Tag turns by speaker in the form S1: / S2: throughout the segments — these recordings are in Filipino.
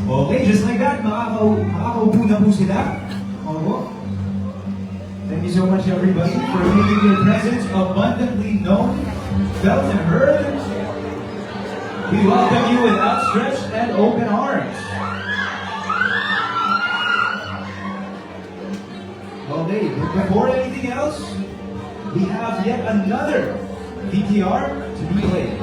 S1: Okay, just like that, makakaupo na po sila. Opo. Thank you so much, everybody, for making your presence abundantly known, felt, and heard. We welcome you with outstretched and open arms. Okay, but before anything else, we have yet another VTR to be played.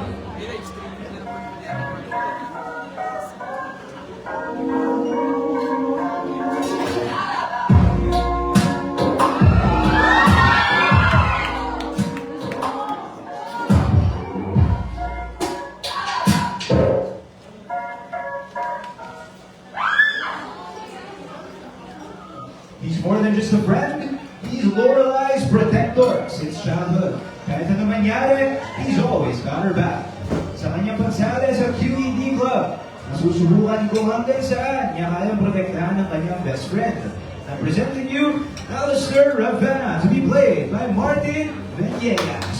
S1: He's more than just a friend, he's Lorelai's protector since childhood. Kahit ano mangyari, he's always got her back. Sa kanyang pagsali sa QED Club, nasusubukan kung hanggang saan niya kayang protektahan ng kanyang best friend. I'm presenting you Alistair Ravenna to be played by Martin Villegas.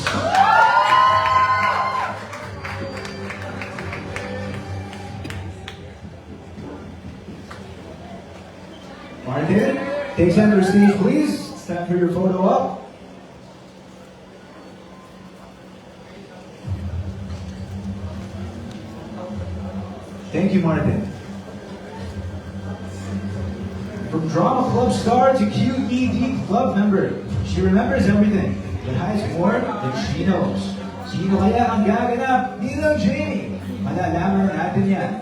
S1: Martin, take center stage, please. It's time for your photo up. Thank you, Martin. From drama club star to QED club member, she remembers everything, but hides more than she knows. Sino kaya ang gaganap bilang Jamie? Malalaman natin yan.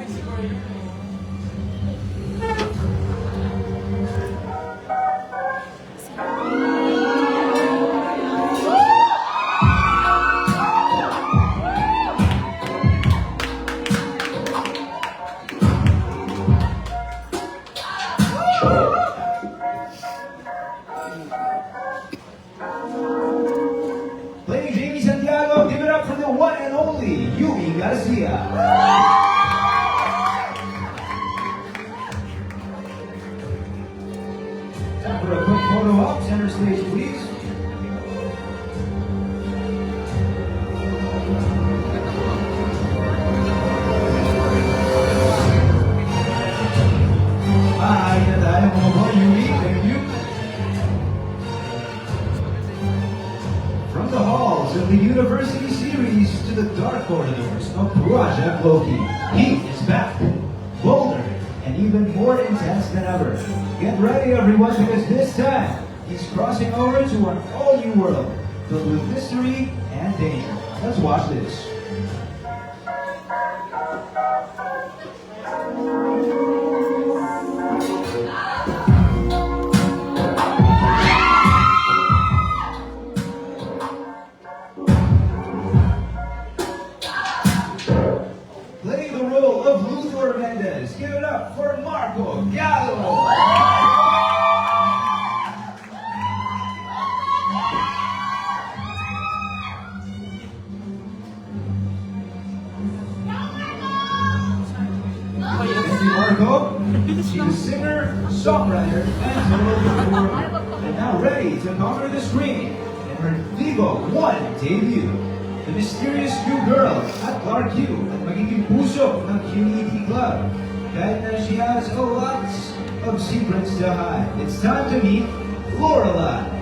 S1: Playing Jamie Santiago, give it up for the one and only Yumi Garcia. Time for a quick photo op, center stage please. Bye, na tayo mga Yumi, thank you. From the halls of the University Series to the dark corridors of Project Loki, he is back, bolder, and even more intense than ever. Get ready, everyone, because this time, he's crossing over to an all-new world filled with mystery and danger. Let's watch this. Playing the role of Luthor Mendez, give it up for Marco Gallo. Thank you, Marco. She's a singer, songwriter, and solo performer, and now ready to conquer the screen in her Vigo 1 debut. The mysterious new girl at Clark Q at magiging puso ng QED Club. Kahit na she has a lot of secrets to hide. It's time to meet Lorelai.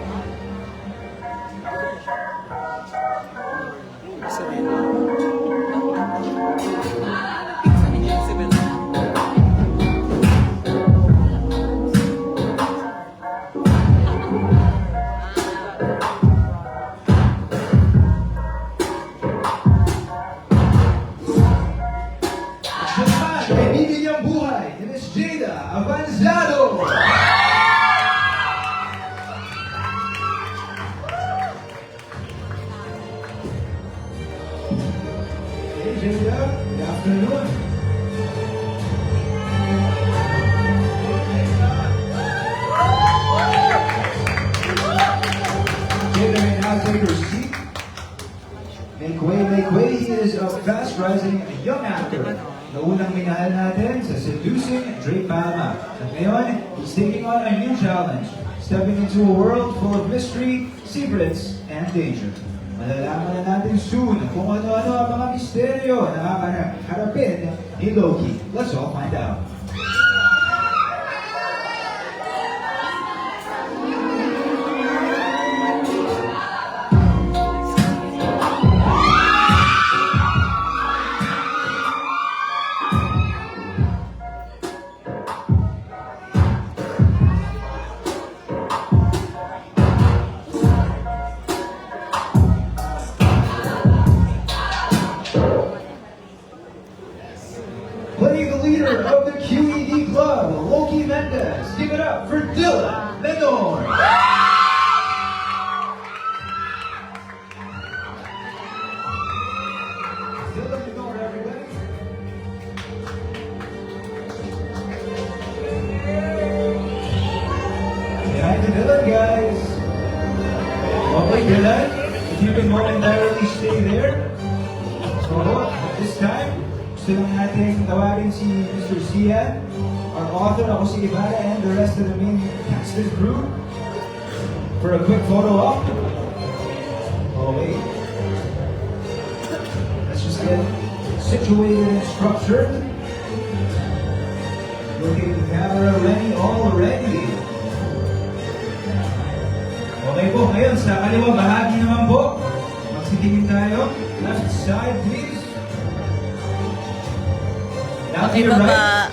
S1: Kaibigan niyang buhay, Miss Jada Avanzado! Hey Jada, good afternoon. Jada may now take her seat. Make way, he is a fast-rising young actor. Naunang minahal natin sa seducing Drake Palma. At ngayon, he's taking on a new challenge, stepping into a world full of mystery, secrets, and danger. Malalaman na natin soon kung ano-ano ang mga misteryo na harapin ni Loki. Let's all find out. playing the leader of the QED Club, Loki Mendez. Give it up for Dylan Menor. Dylan Menor, everybody. Behind the Dylan, guys. Okay, Dylan, if you can momentarily stay there. So, this time, gusto lang natin tawagin si Mr. Sia, our author, ako si Ibarra, and the rest of the main cast and crew for a quick photo op. Okay. Let's just get situated and structured. Looking at the camera, ready, all ready. Okay po, ngayon sa kaliwang bahagi naman po, magsitingin tayo. Left side, please. Now to your right.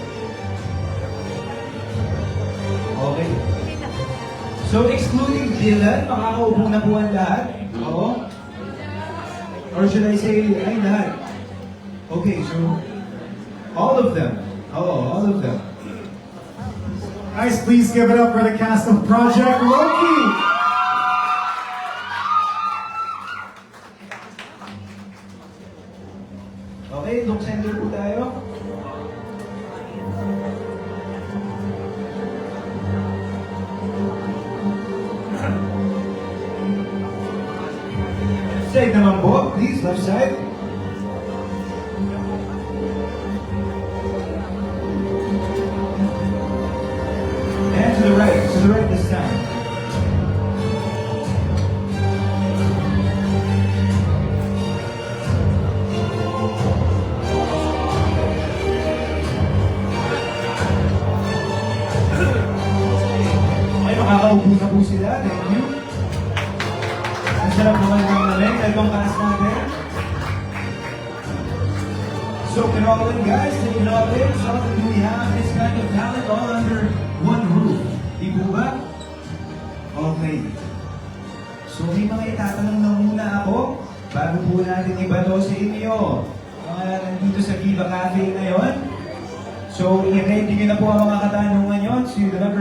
S1: Okay. So, excluding Dylan, makakaupo na po ang lahat. Oo. Or should I say, ay lahat. Okay, so, all of them. Oo, all of them.
S2: Guys, please give it up for the cast of Project Loki.
S1: Okay, look center po tayo. Side naman po, please, left side. And to the right this time. Ay, makakaupo na po sila. Thank you. Ang sarap naman ng lamig. Dalawang kaas natin. So, Canolin guys, the Canolin, something do we have this kind of talent all under one roof? Di po ba? Okay. So, may mga itatanong na muna ako bago po natin ibato sa inyo. Mga nandito sa Viva Cafe ngayon. So, i-ready nyo na po ang mga katanungan nyo to the members